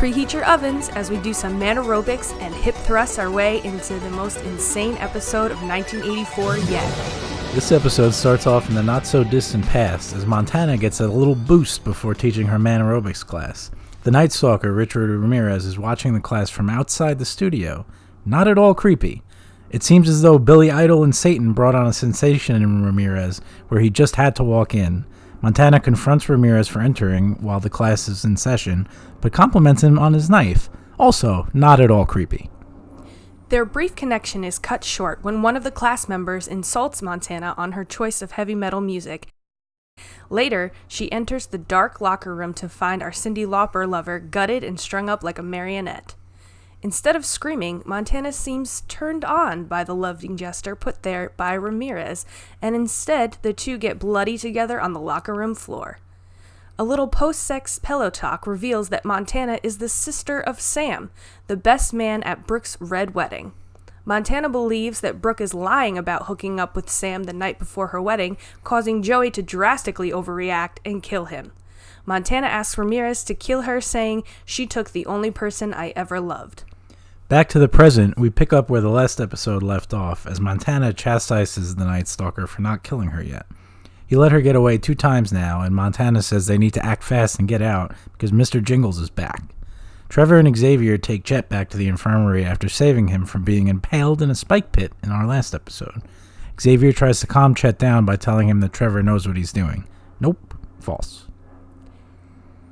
Preheat your ovens as we do some man aerobics and hip thrusts our way into the most insane episode of 1984 yet. This episode starts off in the not-so-distant past as Montana gets a little boost before teaching her man aerobics class. The Night Stalker, Richard Ramirez, is watching the class from outside the studio. Not at all creepy. It seems as though Billy Idol and Satan brought on a sensation in Ramirez where he just had to walk in. Montana confronts Ramirez for entering while the class is in session, but compliments him on his knife. Also, not at all creepy. Their brief connection is cut short when one of the class members insults Montana on her choice of heavy metal music. Later, she enters the dark locker room to find our Cyndi Lauper lover gutted and strung up like a marionette. Instead of screaming, Montana seems turned on by the loving gesture put there by Ramirez, and instead the two get bloody together on the locker room floor. A little post-sex pillow talk reveals that Montana is the sister of Sam, the best man at Brooke's red wedding. Montana believes that Brooke is lying about hooking up with Sam the night before her wedding, causing Joey to drastically overreact and kill him. Montana asks Ramirez to kill her, saying, "She took the only person I ever loved." Back to the present, we pick up where the last episode left off as Montana chastises the Night Stalker for not killing her yet. He let her get away 2 times now, and Montana says they need to act fast and get out because Mr. Jingles is back. Trevor and Xavier take Chet back to the infirmary after saving him from being impaled in a spike pit in our last episode. Xavier tries to calm Chet down by telling him that Trevor knows what he's doing. Nope, false.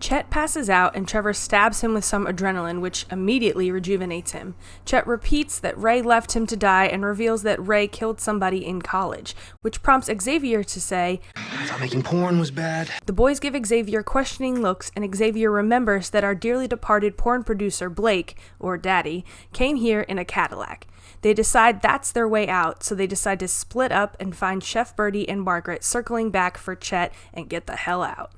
Chet passes out and Trevor stabs him with some adrenaline, which immediately rejuvenates him. Chet repeats that Ray left him to die and reveals that Ray killed somebody in college, which prompts Xavier to say, "I thought making porn was bad." The boys give Xavier questioning looks, and Xavier remembers that our dearly departed porn producer Blake, or Daddy, came here in a Cadillac. They decide that's their way out, so they decide to split up and find Chef Birdie and Margaret circling back for Chet and get the hell out.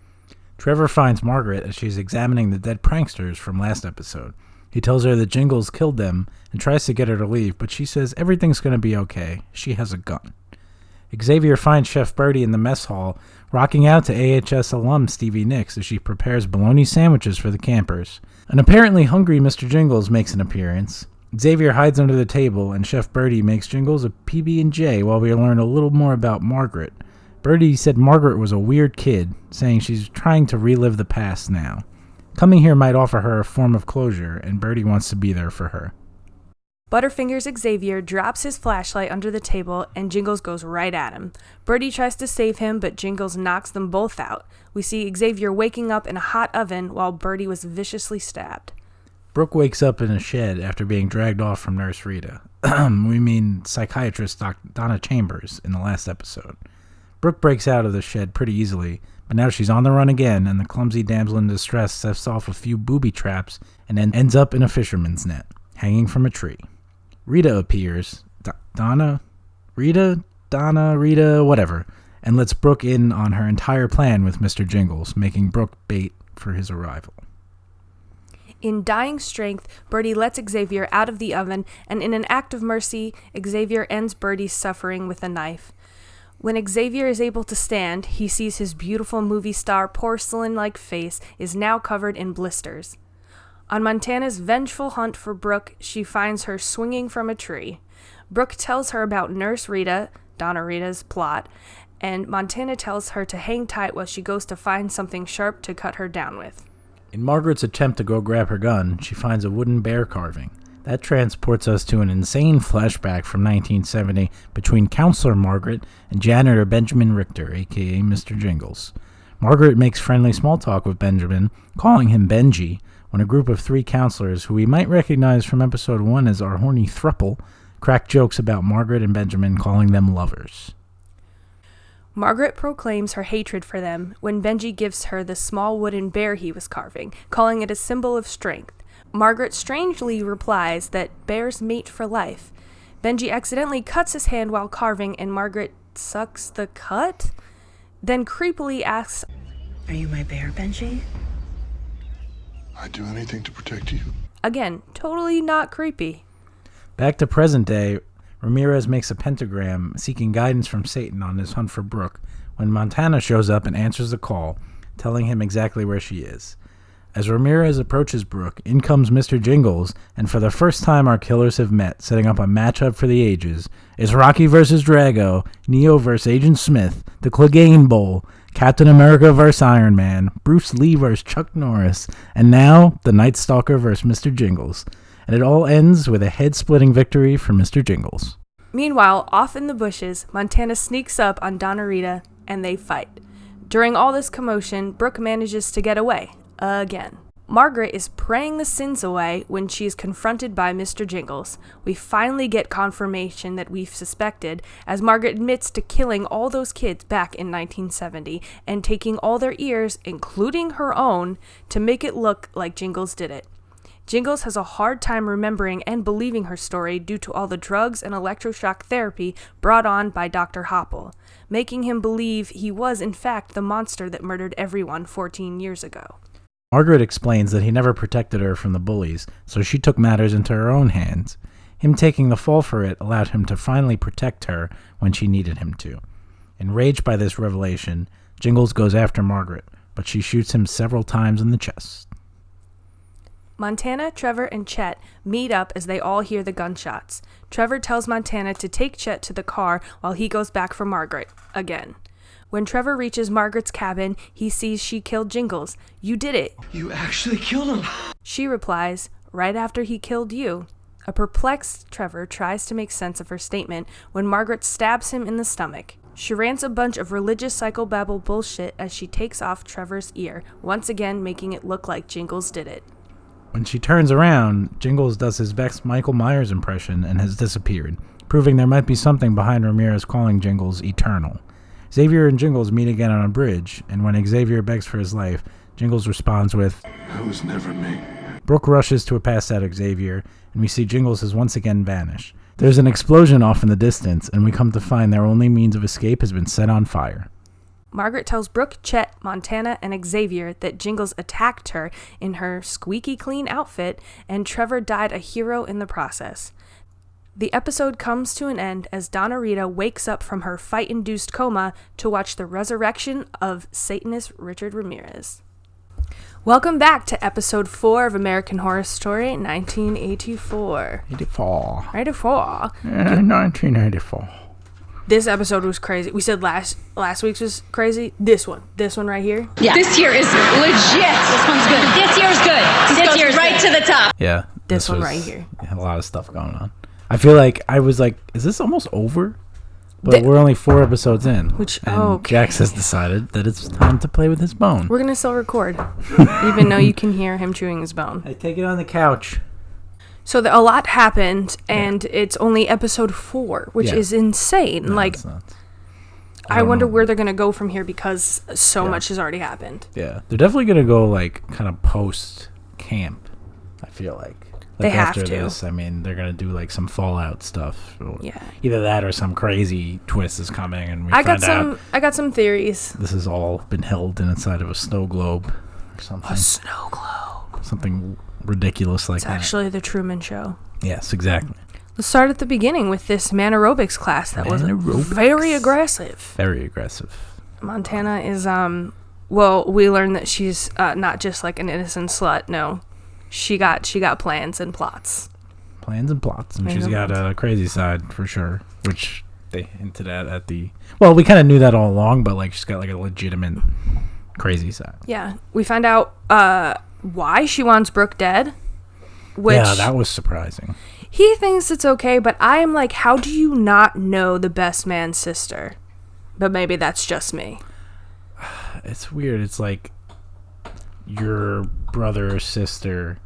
Trevor finds Margaret as she's examining the dead pranksters from last episode. He tells her that Jingles killed them and tries to get her to leave, but she says everything's going to be okay. She has a gun. Xavier finds Chef Birdie in the mess hall, rocking out to AHS alum Stevie Nicks as she prepares bologna sandwiches for the campers. An apparently hungry Mr. Jingles makes an appearance. Xavier hides under the table, and Chef Birdie makes Jingles a PB&J while we learn a little more about Margaret. Birdie said Margaret was a weird kid, saying she's trying to relive the past now. Coming here might offer her a form of closure, and Birdie wants to be there for her. Butterfingers Xavier drops his flashlight under the table, and Jingles goes right at him. Birdie tries to save him, but Jingles knocks them both out. We see Xavier waking up in a hot oven while Birdie was viciously stabbed. Brooke wakes up in a shed after being dragged off from Nurse Rita. We mean psychiatrist Donna Chambers in the last episode. Brooke breaks out of the shed pretty easily, but now she's on the run again, and the clumsy damsel in distress sets off a few booby traps and then ends up in a fisherman's net, hanging from a tree. Rita appears, Rita, whatever, and lets Brooke in on her entire plan with Mr. Jingles, making Brooke bait for his arrival. In dying strength, Birdie lets Xavier out of the oven, and in an act of mercy, Xavier ends Birdie's suffering with a knife. When Xavier is able to stand, he sees his beautiful movie star porcelain-like face is now covered in blisters. On Montana's vengeful hunt for Brooke, she finds her swinging from a tree. Brooke tells her about Nurse Rita, Donna Rita's plot, and Montana tells her to hang tight while she goes to find something sharp to cut her down with. In Margaret's attempt to go grab her gun, she finds a wooden bear carving. That transports us to an insane flashback from 1970 between Counselor Margaret and Janitor Benjamin Richter, a.k.a. Mr. Jingles. Margaret makes friendly small talk with Benjamin, calling him Benji, when a group of 3 counselors, who we might recognize from episode 1 as our horny thruple, crack jokes about Margaret and Benjamin, calling them lovers. Margaret proclaims her hatred for them when Benji gives her the small wooden bear he was carving, calling it a symbol of strength. Margaret strangely replies that bears mate for life. Benji accidentally cuts his hand while carving, and Margaret sucks the cut? Then creepily asks, "Are you my bear, Benji?" I'd do anything to protect you. Again, totally not creepy. Back to present day, Ramirez makes a pentagram seeking guidance from Satan on his hunt for Brooke when Montana shows up and answers the call, telling him exactly where she is. As Ramirez approaches Brooke, in comes Mr. Jingles, and for the first time our killers have met, setting up a matchup for the ages. It's Rocky vs. Drago, Neo vs. Agent Smith, the Clegane Bowl, Captain America vs. Iron Man, Bruce Lee vs. Chuck Norris, and now the Night Stalker vs. Mr. Jingles. And it all ends with a head-splitting victory for Mr. Jingles. Meanwhile, off in the bushes, Montana sneaks up on Donna Rita, and they fight. During all this commotion, Brooke manages to get away. Again. Margaret is praying the sins away when she is confronted by Mr. Jingles. We finally get confirmation that we've suspected, as Margaret admits to killing all those kids back in 1970 and taking all their ears, including her own, to make it look like Jingles did it. Jingles has a hard time remembering and believing her story due to all the drugs and electroshock therapy brought on by Dr. Hopple, making him believe he was in fact the monster that murdered everyone 14 years ago. Margaret explains that he never protected her from the bullies, so she took matters into her own hands. Him taking the fall for it allowed him to finally protect her when she needed him to. Enraged by this revelation, Jingles goes after Margaret, but she shoots him several times in the chest. Montana, Trevor, and Chet meet up as they all hear the gunshots. Trevor tells Montana to take Chet to the car while he goes back for Margaret, again. When Trevor reaches Margaret's cabin, he sees she killed Jingles. You did it. You actually killed him. She replies, right after he killed you. A perplexed Trevor tries to make sense of her statement when Margaret stabs him in the stomach. She rants a bunch of religious psychobabble bullshit as she takes off Trevor's ear, once again making it look like Jingles did it. When she turns around, Jingles does his best Michael Myers impression and has disappeared, proving there might be something behind Ramirez calling Jingles eternal. Xavier and Jingles meet again on a bridge, and when Xavier begs for his life, Jingles responds with, That was never me. Brooke rushes to a passed-out Xavier, and we see Jingles has once again vanished. There's an explosion off in the distance, and we come to find their only means of escape has been set on fire. Margaret tells Brooke, Chet, Montana, and Xavier that Jingles attacked her in her squeaky clean outfit, and Trevor died a hero in the process. The episode comes to an end as Donna Rita wakes up from her fight-induced coma to watch the resurrection of Satanist Richard Ramirez. Welcome back to episode 4 of American Horror Story 1984. 84. 84. 1984. This episode was crazy. We said last week's was crazy. This one right here. Yeah. This year is legit. This one's good. This year's good. This year's right to the top. Yeah. This one right here. A lot of stuff going on. I feel like I was like, is this almost over? But we're only 4 episodes in. Jax has decided that it's time to play with his bone. We're going to still record, even though you can hear him chewing his bone. I take it on the couch. So a lot happened, and it's only episode 4, which is insane. No, like, I wonder where they're going to go from here because so much has already happened. Yeah. They're definitely going to go, like, kind of post-camp, I feel like. They have after to. This, I mean, they're going to do, like, some Fallout stuff. Yeah. Either that or some crazy twist is coming, and I got some theories. This has all been held inside of a snow globe or something. A snow globe. Something ridiculous like that. It's actually the Truman Show. Yes, exactly. Let's start at the beginning with this man aerobics class that was very aggressive. Very aggressive. Montana is, well, we learned that she's not just like an innocent slut, no. She got plans and plots. Plans and plots. And she's got a crazy side for sure, which they hinted at the... Well, we kind of knew that all along, but like she's got like a legitimate crazy side. Yeah. We find out why she wants Brooke dead. Which yeah, that was surprising. He thinks it's okay, but I am like, how do you not know the best man's sister? But maybe that's just me. It's weird. It's like your brother or sister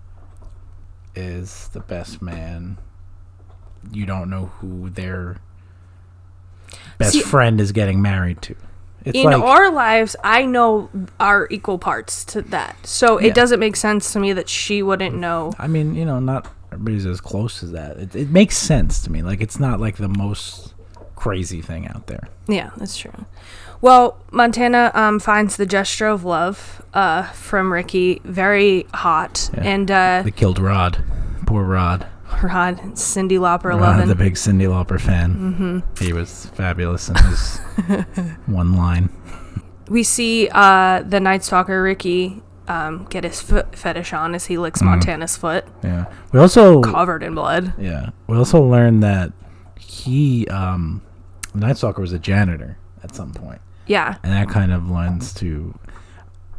is the best man. You don't know who their best friend is getting married to. It's in our lives, I know our equal parts to that. So it doesn't make sense to me that she wouldn't know. I mean, you know, not everybody's as close as that. It makes sense to me. Like, it's not like the most crazy thing out there. Yeah, that's true. Well, Montana finds the gesture of love from Ricky very hot. Yeah. And they killed Rod. Poor Rod. Rod, Cyndi Lauper, Rod, 11. the big Cyndi Lauper fan. Mm-hmm. He was fabulous in his one line. We see the Night Stalker, Ricky, get his foot fetish on as he licks Montana's foot. Yeah. We also covered in blood. Yeah. We also learned that he, the Night Stalker, was a janitor at some point. Yeah. And that kind of lends to,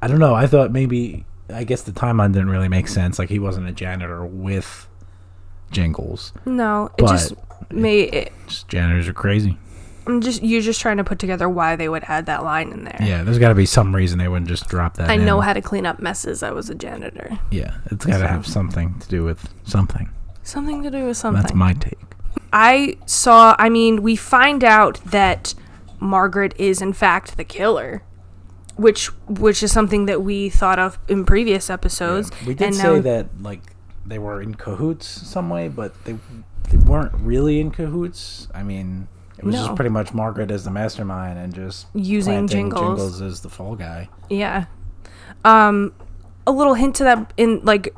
I don't know. I thought maybe, I guess the timeline didn't really make sense. Like, he wasn't a janitor with Jingles. No, it just made it. Just janitors are crazy. You're just trying to put together why they would add that line in there. Yeah, there's got to be some reason they wouldn't just drop that. I know how to clean up messes. I was a janitor. Yeah, it's got to have something to do with something. Something to do with something. That's my take. We find out that Margaret is in fact the killer, which is something that we thought of in previous episodes. Yeah. We did say that like they were in cahoots some way, but they weren't really in cahoots. I mean, it was just pretty much Margaret as the mastermind and just using Jingles as the fall guy. Yeah. A little hint to that in like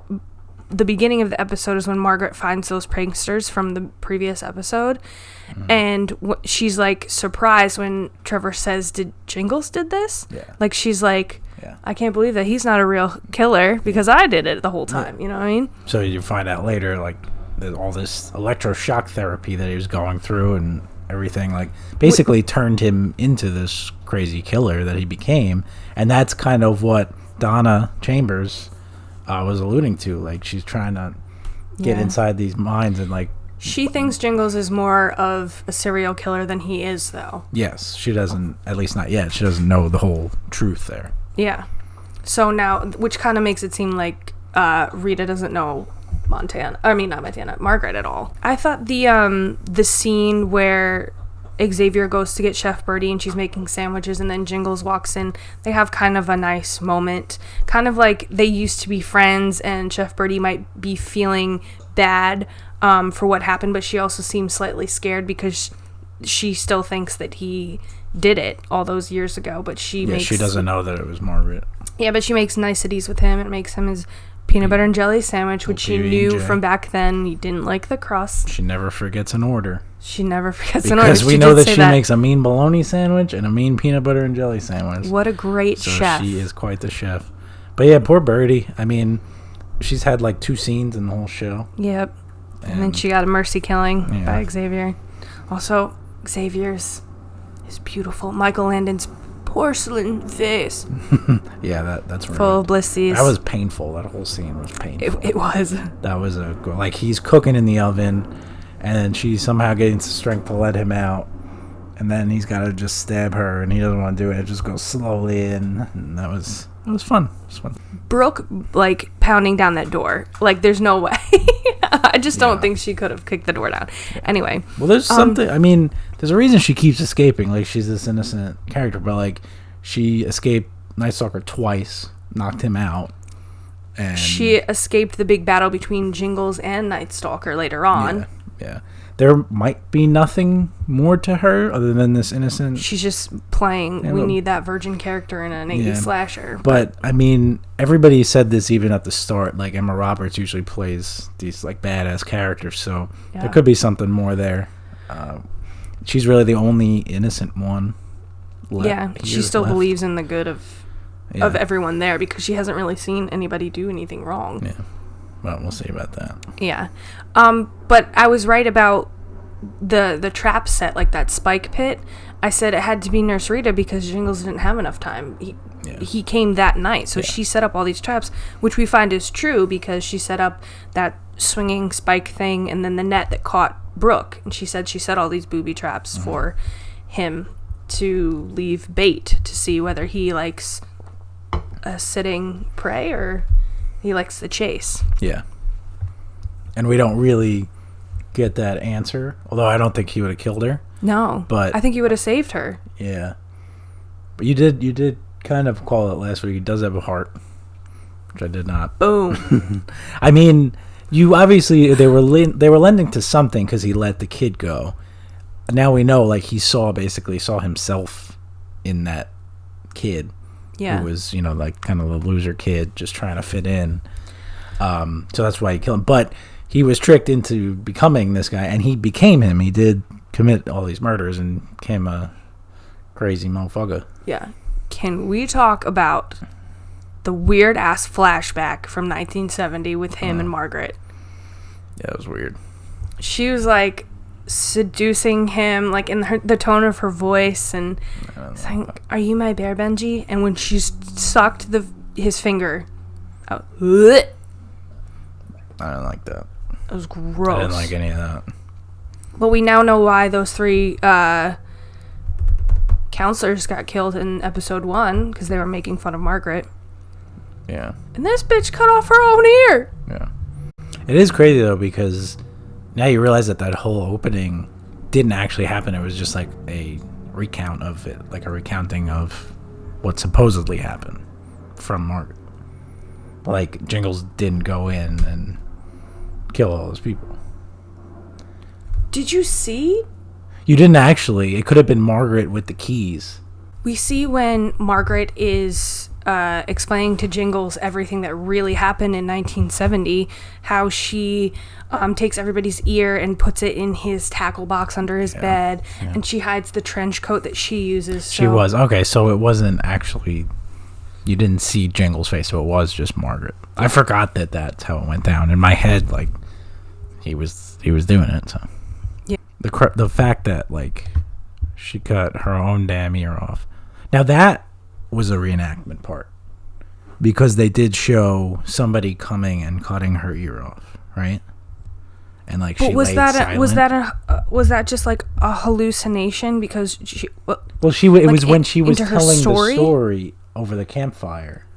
the beginning of the episode is when Margaret finds those pranksters from the previous episode, and she's like surprised when Trevor says, "Did Jingles did this?" Yeah. Like she's like, "I can't believe that he's not a real killer because I did it the whole time." You know what I mean? So you find out later, like all this electroshock therapy that he was going through and everything, like basically turned him into this crazy killer that he became, and that's kind of what Donna Chambers was alluding to. Like she's trying to get inside these minds and like she thinks Jingles is more of a serial killer than he is, though. Yes, she doesn't, at least not yet. She doesn't know the whole truth there. Yeah. So now, which kind of makes it seem like Rita doesn't know Margaret at all. I thought the scene where Xavier goes to get Chef Birdie and she's making sandwiches and then Jingles walks in, they have kind of a nice moment, kind of like they used to be friends and Chef Birdie might be feeling bad for what happened, but she also seems slightly scared because she still thinks that he did it all those years ago, but she doesn't know that it was Margaret. Yeah, but she makes niceties with him and makes him his peanut butter and jelly sandwich, which she knew from back then he didn't like the crust. She never forgets an order. Because we know that she makes a mean bologna sandwich and a mean peanut butter and jelly sandwich. What a great chef. She is quite the chef. But yeah, poor Birdie. I mean, she's had like 2 scenes in the whole show. Yep. And then she got a mercy killing by Xavier. Also, Xavier's is beautiful. Michael Landon's porcelain face. that's right. Full of blissies. That was painful. That whole scene was painful. It was. That was like he's cooking in the oven, and then she's somehow getting the strength to let him out, and then he's got to just stab her, and he doesn't want to do it. It just goes slowly in, and it was fun. It was fun. Brooke, like, pounding down that door. Like, there's no way. I just don't think she could have kicked the door down. Anyway. Well, there's something, I mean, there's a reason she keeps escaping. Like, she's this innocent character, but, like, she escaped Night Stalker twice, knocked him out. And she escaped the big battle between Jingles and Night Stalker later on. Yeah. There might be nothing more to her other than this innocent. She's just playing. We need that virgin character in an 80s slasher. But I mean, everybody said this even at the start. Like Emma Roberts usually plays these like badass characters, so there could be something more there. She's really the only innocent one left. Yeah, she still believes in the good of everyone there because she hasn't really seen anybody do anything wrong. Yeah. Well, we'll see about that. Yeah. But I was right about the trap set, like that spike pit. I said it had to be Nurse Rita because Jingles didn't have enough time. He came that night, so she set up all these traps, which we find is true because she set up that swinging spike thing and then the net that caught Brooke. And she said she set all these booby traps for him to leave bait to see whether he likes a sitting prey or he likes the chase. Yeah. And we don't really get that answer, although I don't think he would have killed her. No. But I think he would have saved her. Yeah. But you did kind of call it last week. He does have a heart, which I did not. Boom. I mean, you obviously they were lending to something because he let the kid go. Now we know, like, he saw himself in that kid. Yeah. Who was, like kind of the loser kid just trying to fit in. So that's why he killed him. But he was tricked into becoming this guy, and he became him. He did commit all these murders and became a crazy motherfucker. Yeah. Can we talk about the weird ass flashback from 1970 with him and Margaret. Yeah, it was weird. She was like seducing him, like in the tone of her voice, and saying, "Are you my bear, Benji?" And when she sucked his finger out, I didn't like that. It was gross. I didn't like any of that. But we now know why those 3 counselors got killed in episode 1, because they were making fun of Margaret. Yeah. And this bitch cut off her own ear. Yeah. It is crazy, though, because now you realize that whole opening didn't actually happen. It was just like a recount of it, like a recounting of what supposedly happened from Margaret. Like, Jingles didn't go in and kill all those people. Did you see? You didn't actually. It could have been Margaret with the keys. We see when Margaret is explaining to Jingles everything that really happened in 1970, how she takes everybody's ear and puts it in his tackle box under his bed, and she hides the trench coat that she uses. She was. Okay, so it wasn't actually... You didn't see Jingles' face, so it was just Margaret. I forgot that's how it went down. In my head, like, he was doing it, so... Yeah. The fact that, like, she cut her own damn ear off. Now, that was a reenactment part. Because they did show somebody coming and cutting her ear off, right? And, like, but she was laid that silent. was that just, like, a hallucination? Because she... Well, it was when she was telling the story over the campfire.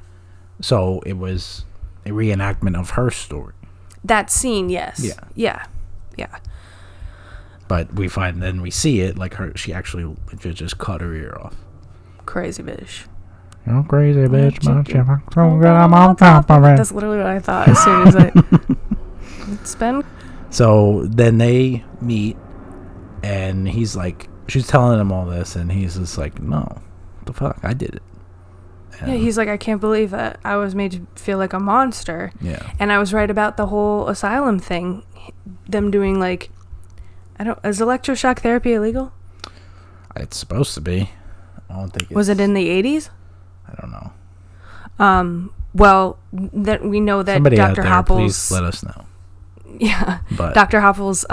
So, it was a reenactment of her story. That scene, yes. Yeah. But we see it, like, she actually just cut her ear off. Crazy bitch. You're crazy bitch, but you're so good, I'm on top of it. That's literally what I thought as soon as it's been. So then they meet, and he's like, she's telling him all this, and he's just like, no, what the fuck, I did it. And yeah, he's like, I can't believe that I was made to feel like a monster. Yeah. And I was right about the whole asylum thing. Them doing, like, is electroshock therapy illegal? It's supposed to be. I don't think was it in the 80s? I don't know. Well, that we know that somebody Dr. out there, Hopple's... please let us know. Yeah. But Dr. Hopple's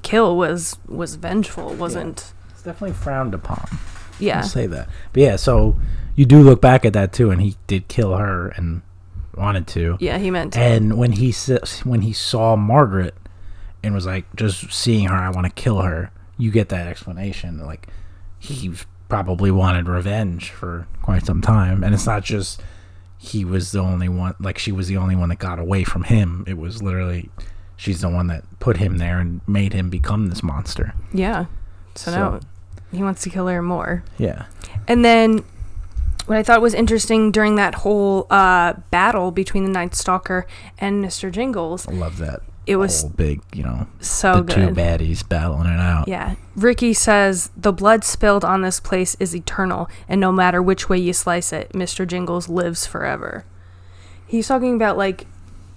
kill was vengeful. It wasn't... Yeah. It's definitely frowned upon. Yeah. I'll say that. But yeah, so you do look back at that too, and he did kill her and wanted to. Yeah, he meant to. And when he saw Margaret and was like, just seeing her, I want to kill her, you get that explanation. Like, he probably wanted revenge for quite some time. And it's not just he was the only one, like, she was the only one that got away from him. It was literally, she's the one that put him there and made him become this monster. Yeah. So now he wants to kill her more. Yeah. And then what I thought was interesting during that whole battle between the Night Stalker and Mr. Jingles. I love that. It was whole big, so the good. two baddies battling it out. Yeah. Ricky says, the blood spilled on this place is eternal, and no matter which way you slice it, Mr. Jingles lives forever. He's talking about, like,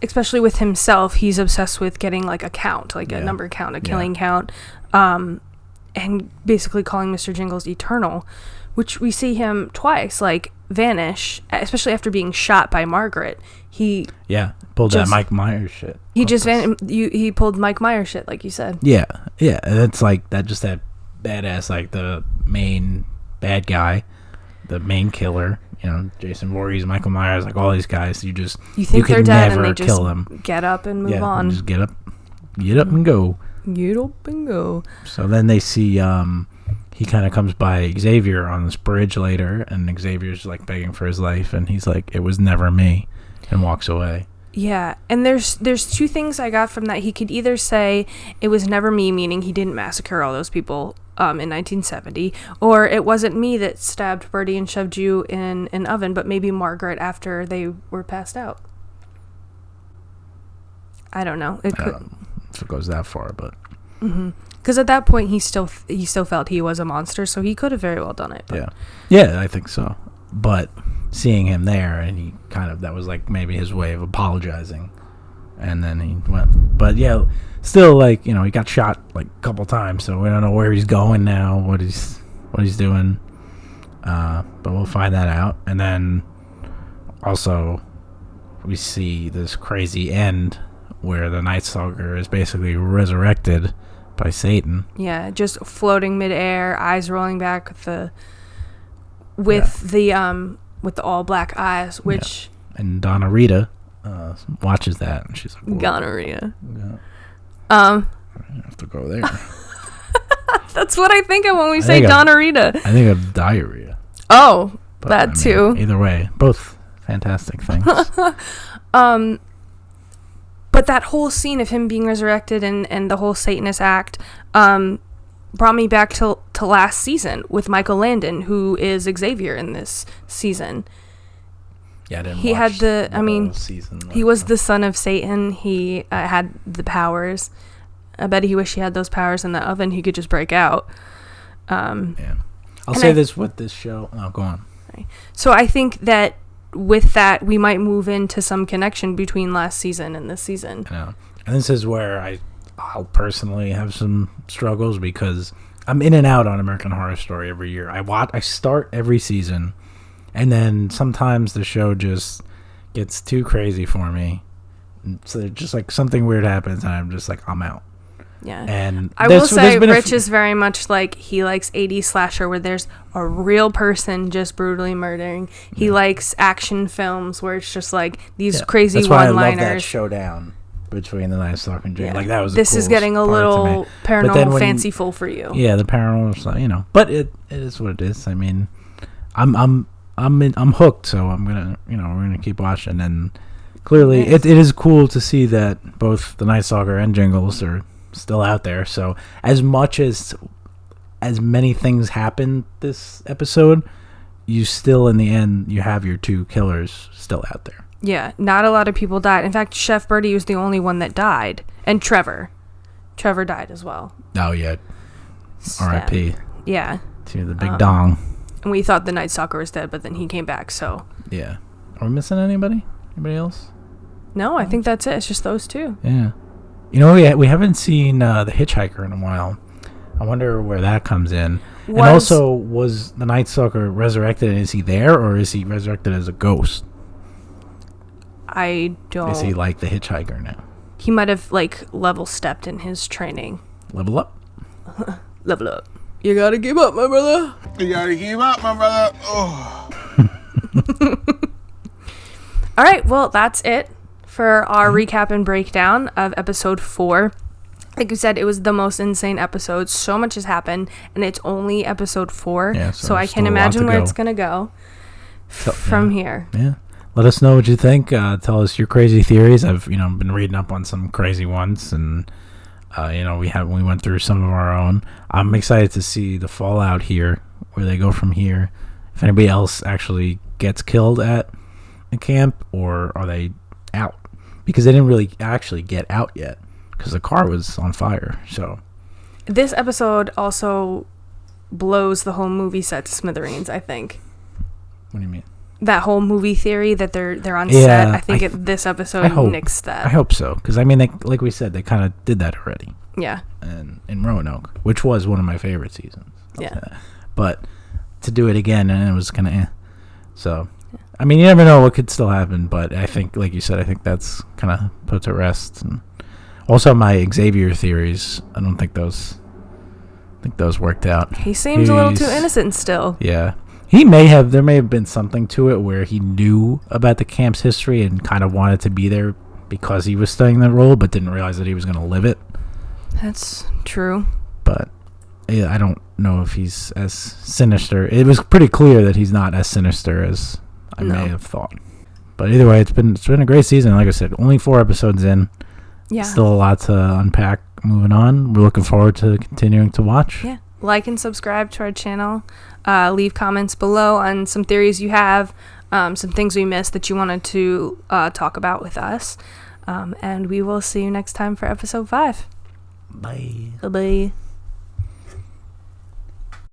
especially with himself, he's obsessed with getting, like, a count, like a number count, a killing count, and basically calling Mr. Jingles eternal, which we see him twice, like, vanish, especially after being shot by Margaret. He pulled that Mike Myers shit. He just he pulled Mike Myers shit, like you said. Yeah, and it's like that, just that badass, like the main bad guy, the main killer. Jason Voorhees, Michael Myers, like all these guys. You think they're dead and they just kill them. Get up and move on. Just get up and go. Get up and go. So then they see he kind of comes by Xavier on this bridge later, and Xavier's like begging for his life, and he's like, "It was never me," and walks away. Yeah, and there's two things I got from that. He could either say it was never me, meaning he didn't massacre all those people in 1970, or it wasn't me that stabbed Birdie and shoved you in an oven, but maybe Margaret after they were passed out. I don't know. I don't know if it goes that far, but because at that point he still felt he was a monster, so he could have very well done it. But. Yeah, I think so. But seeing him there, and he that was like maybe his way of apologizing, and then he went. But yeah, still, like, he got shot like a couple times, so we don't know where he's going now, what he's doing, but we'll find that out. And then also, we see this crazy end where the Night Stalker is basically resurrected by Satan. Yeah, just floating midair, eyes rolling back with the all black eyes, which and Donna Rita watches that and she's like, whoa. gonorrhea. Yeah. I have to go there. That's what I think of when we say Donna Rita. I think of diarrhea. Oh, But, that too. Either way, both fantastic things. But that whole scene of him being resurrected and the whole Satanist act brought me back to last season with Michael Landon, who is Xavier in this season. Yeah, I didn't he watch had whole season. he was the son of Satan. He had the powers. I bet he wished he had those powers in the oven. He could just break out. Yeah. I'll say this with this show. Oh, go on. Right. So I think that with that, we might move into some connection between last season and this season. Yeah. And this is where I'll personally have some struggles because I'm in and out on American Horror Story every year. I start every season, and then sometimes the show just gets too crazy for me. So just like something weird happens, and I'm just like, I'm out. Yeah. And I will say Rich is very much like, he likes 80s slasher where there's a real person just brutally murdering. He likes action films where it's just like these crazy That's why one-liners. I love that showdown between the Night Stalker and Jane. Yeah. Like that was this is getting a little paranormal fanciful for you. Yeah, the paranormal, but it is what it is. I mean, I'm hooked, so I'm gonna, we're gonna keep watching. And clearly, it is cool to see that both the Night Stalker and Jingles are still out there. So as much as many things happen this episode, you still in the end you have your two killers still out there. Yeah, not a lot of people died. In fact, Chef Birdie was the only one that died, and Trevor died as well. Oh yeah, R.I.P. Yeah, to the big dong. And we thought the Night Stalker was dead, but then he came back. So yeah, are we missing anybody else? No, I think that's it. It's just those two. Yeah. We haven't seen The Hitchhiker in a while. I wonder where that comes in. And also, was the Night Stalker resurrected, and is he there, or is he resurrected as a ghost? I don't... Is he like the Hitchhiker now? He might have, level stepped in his training. Level up? Level up. You gotta keep up, my brother. You gotta keep up, my brother. Oh. All right, well, that's it for our recap and breakdown of episode 4. Like you said, it was the most insane episode. So much has happened, and it's only episode 4. Yeah, so I can imagine where it's going to go from here. Yeah. Let us know what you think. Tell us your crazy theories. I've been reading up on some crazy ones, and we went through some of our own. I'm excited to see the fallout here, where they go from here. If anybody else actually gets killed at a camp, or are they out? Because they didn't really actually get out yet, because the car was on fire. So this episode also blows the whole movie set to smithereens, I think. What do you mean? That whole movie theory that they're on set. I think this episode nixed that. I hope so, because they, like we said, they kind of did that already. Yeah. And in Roanoke, which was one of my favorite seasons. Yeah. But to do it again, and it was kind of so. I mean, you never know what could still happen, but I think, like you said, I think that's kind of put to rest. And also, my Xavier theories, I don't think those worked out. He seems a little too innocent still. Yeah. There may have been something to it where he knew about the camp's history and kind of wanted to be there because he was studying that role, but didn't realize that he was going to live it. That's true. But yeah, I don't know if he's as sinister. It was pretty clear that he's not as sinister as I may have thought. But either way, it's been a great season. Like I said, only 4 episodes in. Yeah. Still a lot to unpack. Moving on. We're looking forward to continuing to watch. Yeah. Like and subscribe to our channel. Leave comments below on some theories you have, some things we missed that you wanted to talk about with us. And we will see you next time for episode 5. Bye. Bye-bye.